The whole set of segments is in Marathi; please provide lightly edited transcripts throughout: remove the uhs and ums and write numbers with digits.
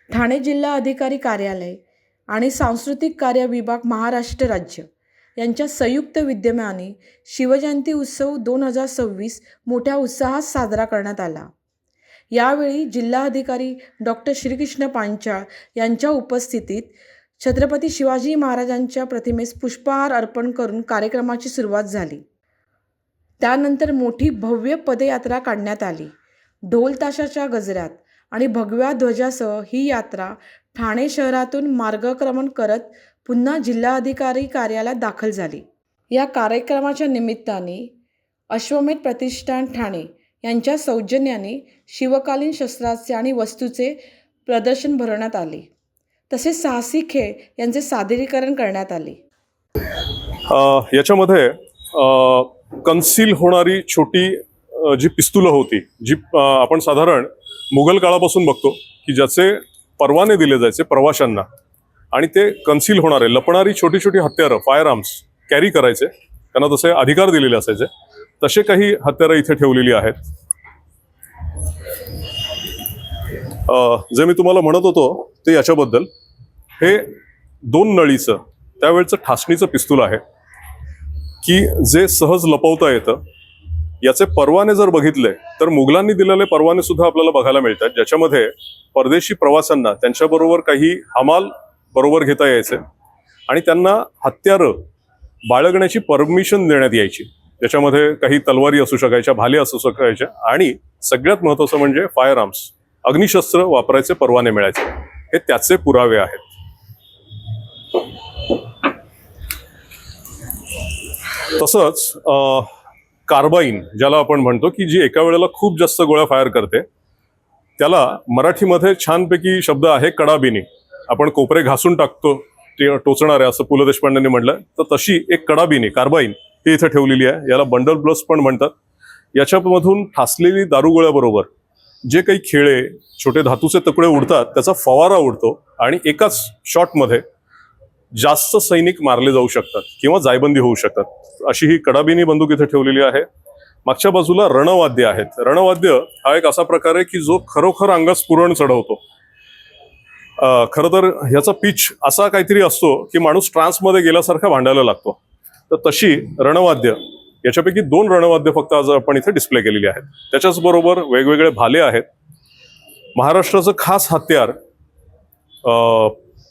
ठाणे जिल्हा अधिकारी कार्यालय आणि सांस्कृतिक कार्य विभाग महाराष्ट्र राज्य यांच्या संयुक्त विद्यमाने शिवजयंती उत्सव 2026 मोठ्या उत्साहात साजरा करण्यात आला। यावेळी जिल्हाधिकारी डॉक्टर श्रीकृष्ण पांचाळ यांच्या उपस्थितीत छत्रपती शिवाजी महाराजांच्या प्रतिमेस पुष्पहार अर्पण करून कार्यक्रमाची सुरुवात झाली। त्यानंतर मोठी भव्य पदयात्रा काढण्यात आली। ढोल ताशाच्या गजरात आणि भगव्या ध्वजासह ही यात्रा ठाणे शहरातून मार्गक्रमण करत पुन्हा जिल्हाधिकारी कार्यालयात दाखल झाली। या कार्यक्रमाच्या निमित्ताने अश्वमेध प्रतिष्ठान ठाणे यांच्या सौजन्याने शिवकालीन शस्त्रास्त्रे आणि वस्तूचे प्रदर्शन भरवण्यात आले, तसेच साहसी खेळ यांचे सादरीकरण करण्यात आले। याच्यामध्ये कन्सील होणारी छोटी जी पिस्तुलं होती, जी आपण साधारण मुघल काळापासून बघतो की ज्याचे परवाने दिले जायचे प्रवाशांना, आणि ते कन्सील होणारे लपणारी छोटी छोटी हत्यारं, फायर आर्म्स कॅरी करायचे, त्यांना तसे अधिकार दिलेले असायचे। तसे काही हत्यारं इथे ठेवलेली आहेत। जे मी तुम्हाला म्हणत होतो ते याच्याबद्दल, हे 2 नळीचं त्यावेळचं ठासणीचं पिस्तूल आहे की जे सहज लपवता येतं। याचे परवाने जर बघितले तर मुघलांनी दिलेले परवाने सुद्धा आपल्याला बघायला मिळतात, ज्याच्यामध्ये परदेशी प्रवाशांना त्यांच्याबरोबर काही हमाल बरोबर घेता यायचे आणि त्यांना हत्यारं बाळगण्याची परमिशन देण्यात यायची। त्याच्यामध्ये काही तलवारी असू शकायच्या, भाले असू शकायच्या, आणि सगळ्यात महत्त्वाचं म्हणजे फायर आर्म्स, अग्निशस्त्र वापरायचे परवाने मिळायचे। हे त्याचे पुरावे आहेत। तसंच कार्बाईन, ज्याला आपण म्हणतो की जी एका वेळेला खूप जास्त गोळ्या फायर करते, त्याला मराठीमध्ये छानपैकी शब्द आहे कडाबिनी। आपण कोपरे घासून टाकतो टोचणारे, असं पु ल देशपांडेंनी म्हटलं, तर तशी एक कडाबिनी कार्बाईन ही इथे ठेवलेली आहे। याला बंडल ब्लस पण म्हणतात। याच्यामधून ठासलेली दारुगोळ्याबरोबर जे काही खेळे, छोटे धातूचे तुकडे उडतात, त्याचा फवारा उडतो आणि एकाच शॉटमध्ये जास्त सैनिक मारले जाऊ शकतात किंवा जायबंदी होऊ शकतात। अशी ही कडाबिनी बंदूक इथे ठेवलेली आहे। मागच्या बाजूला रणवाद्य आहेत। रणवाद्य हा एक असा प्रकार आहे की जो खरोखर अंगात स्फुरण चढवतो। खरं तर ह्याचा पिच असा काहीतरी असतो की माणूस ट्रान्समध्ये गेल्यासारखा भांडायला लागतो। तर तशी रणवाद्य, याच्यापैकी 2 रणवाद्य फक्त आज आपण इथे डिस्प्ले केलेली आहेत। त्याच्याच बरोबर वेगवेगळे भाले आहेत। महाराष्ट्राचं खास हत्यार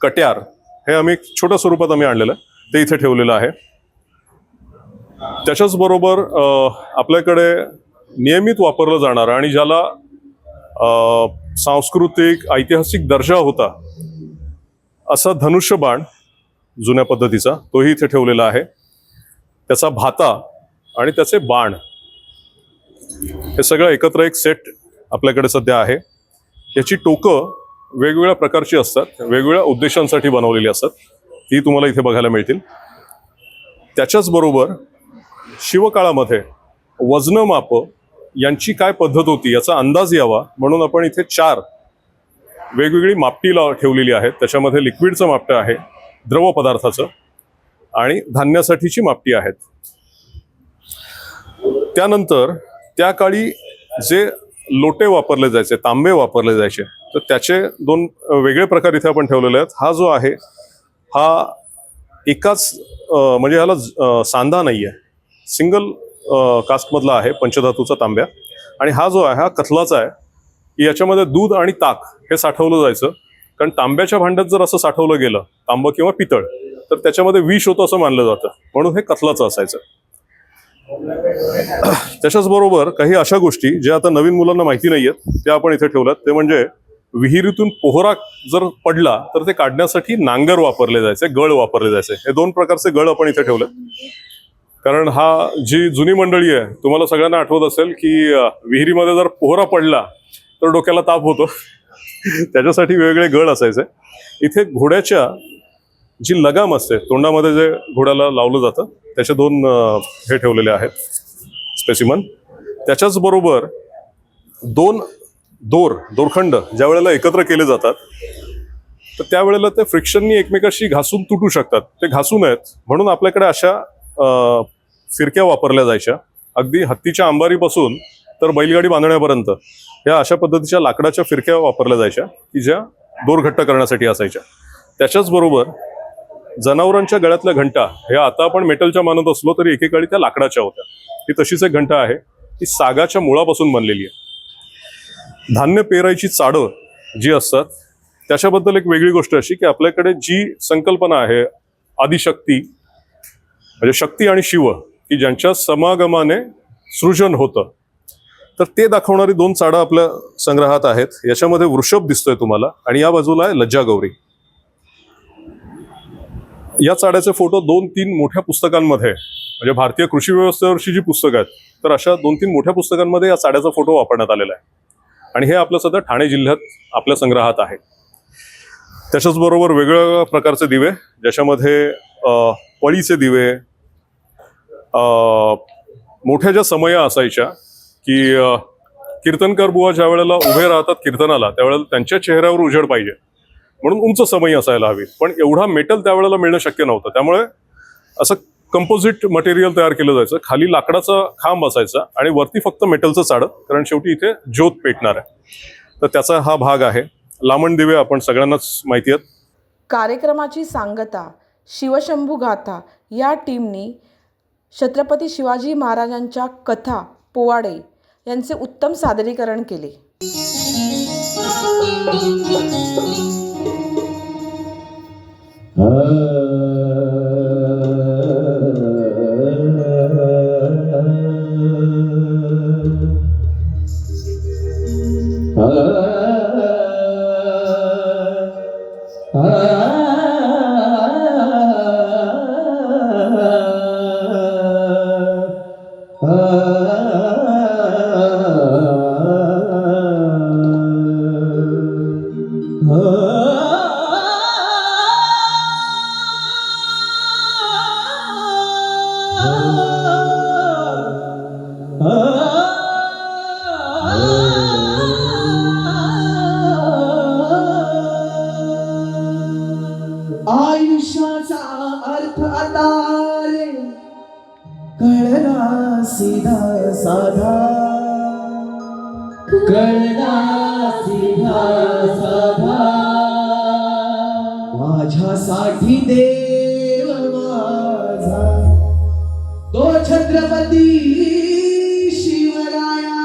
कट्यार, हे आम्ही छोट्या स्वरूपात आणलेलं आहे, ते इथे ठेवलेलं आहे। त्याच्याच बरोबर आपल्याकडे नियमित वापरलं जाणारं आणि ज्याला सांस्कृतिक ऐतिहासिक दर्जा होता असा धनुष्यबाण जुन्या पद्धतीचा, तोही इथे ठेवलेला आहे। त्याचा भाता आणि त्याचे बाण, हे सगळं एकत्र एक सेट आपल्याकडे सध्या आहे। याची टोकं वेगवेगळ्या प्रकारची असतात, वेगवेगळ्या उद्देशांसाठी बनवलेली असतात, ती तुम्हाला इथे बघायला मिळतील। त्याच्याच बरोबर शिवकाळामध्ये वजनमाप यांची काय पद्धत होती याचा अंदाज यावा म्हणून आपण इथे 4 वेगवेगळी मापटी ठेवलेली आहेत। त्याच्यामध्ये लिक्विडचं मापटं आहे, द्रव पदार्थाचं, आणि धान्यासाठीची मापटी आहेत। त्यानंतर त्या काळी जे लोटे वापरले जायचे, तांबे वापरले जायचे, तर त्याचे 2 वेगळे प्रकार इथे आपण ठेवलेले आहेत। हा जो आहे हा एकाच म्हणजे ह्याला सांधा नाही आहे, सिंगल कास्टमधला आहे, पंचधातूचा तांब्या। आणि हा जो आहे हा कथलाचा आहे। याच्यामध्ये दूध आणि ताक हे साठवलं जायचं, कारण तांब्याच्या भांड्यात जर असं साठवलं गेलं, तांबं किंवा पितळ, तर त्याच्यामध्ये विष होतं असं मानलं जातं, म्हणून हे कथलाचं असायचं। त्याच्याच बरोबर काही अशा गोष्टी ज्या आता नवीन मुलांना माहिती नाहीयेत, त्या आपण इथे ठेवल्यात। ते म्हणजे विहिरीतून पोहरा जर पडला तर ते काढण्यासाठी नांगर वापरले जायचे, गळ वापरले जायचे। हे 2 प्रकारचे गळ आपण इथे ठेवलेत, कारण हा जी जुनी मंडळी आहे, तुम्हाला सगळ्यांना आठवत असेल की विहिरीमध्ये जर पोहरा पडला तर डोक्याला ताप होतो, त्याच्यासाठी वेगवेगळे गळ असायचे। इथे घोड्याच्या जी लगाम असते, तोंडामध्ये जे घोड्याला लावलं जातं, त्याचे 2 हे ठेवलेले आहेत स्पेसिमन। त्याच्याच बरोबर 2 दोरखंड ज्या वेळेला एकत्र केले जातात, तर त्यावेळेला ते फ्रिक्शननी एकमेकाशी घासून तुटू शकतात। ते घासू नयेत म्हणून आपल्याकडे अशा फिरक्या वापरल्या जायच्या, अगदी हत्तीच्या अंबारीपासून तर बैलगाडी बांधण्यापर्यंत या अशा पद्धतीच्या लाकडाच्या फिरक्या वापरल्या जायच्या की ज्या दोरघट्ट करण्यासाठी असायच्या. त्याच्याचबरोबर जनावरांच्या गळ्यातल्या घंटा ह्या आता आपण मेटलच्या मानत असलो तरी एकेकाळी त्या लाकडाच्या होत्या. ही तशीच एक घंटा आहे, ती सागाच्या मुळापासून बनलेली आहे. धान्य पेरायची चाडं जी असतात त्याच्याबद्दल एक वेगळी गोष्ट अशी की आपल्याकडे जी संकल्पना आहे आदिशक्ती म्हणजे शक्ती आणि शिव की ज्यांच्या समागमाने सृजन होतं, तर ते दाखवणारी 2 चाडं आपल्या संग्रहात आहेत. याच्यामध्ये वृषभ दिसतोय तुम्हाला आणि या बाजूला आहे लज्जागौरी. या चाड्याचे फोटो 2-3 मोठ्या पुस्तकांमध्ये म्हणजे भारतीय कृषी व्यवस्थेवरची जी पुस्तकं आहेत तर अशा 2-3 मोठ्या पुस्तकांमध्ये या चाड्याचा फोटो वापरण्यात आलेला आहे आणि हे आपलं सध्या ठाणे जिल्ह्यात आपल्या संग्रहात आहे. त्याच्याचबरोबर वेगवेगळ्या प्रकारचे दिवे ज्याच्यामध्ये पळीचे दिवे, मोठ्या ज्या समया असायच्या की कीर्तनकार बुवा ज्या वेळेला उभे राहतात कीर्तनाला त्यावेळेला त्यांच्या चेहऱ्यावर उजेड पाहिजे म्हणून उंच समई असायला हवी, पण एवढा मेटल त्यावेळेला मिळणं शक्य नव्हतं. त्यामुळे असं कंपोजिट मटेरियल तयार केलं जायचं. खाली लाकडाचा खांब असायचा आणि वरती फक्त मेटलचं चाडं, कारण शेवटी इथे ज्योत पेटणार आहे. तर त्याचा हा भाग आहे. लामण दिवे आपण सगळ्यांनाच माहिती आहेत. कार्यक्रमाची सांगता शिवशंभू गाथा या टीमनी छत्रपती शिवाजी महाराजांच्या कथा पोवाडे यांचे उत्तम सादरीकरण केले. आयुष्याचा अर्थ आता रे कळला सीधा साधा, कळला सीधा साधा. माझ्यासाठी देव माझा तो छत्रपती शिवराया.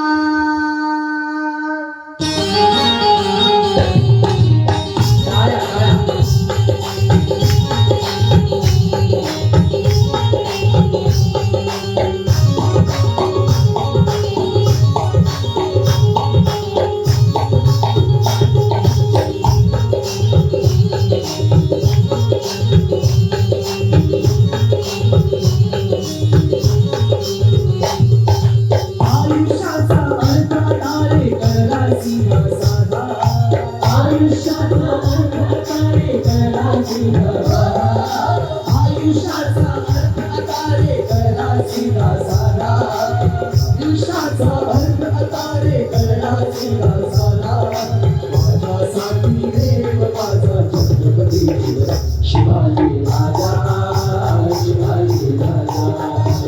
आयुष्याचा अर्थ आता रे कळला सीधा साधा, आयुष्याचा अर्थ आता रे कळला सीधा साधा. माझ्यासाठी रे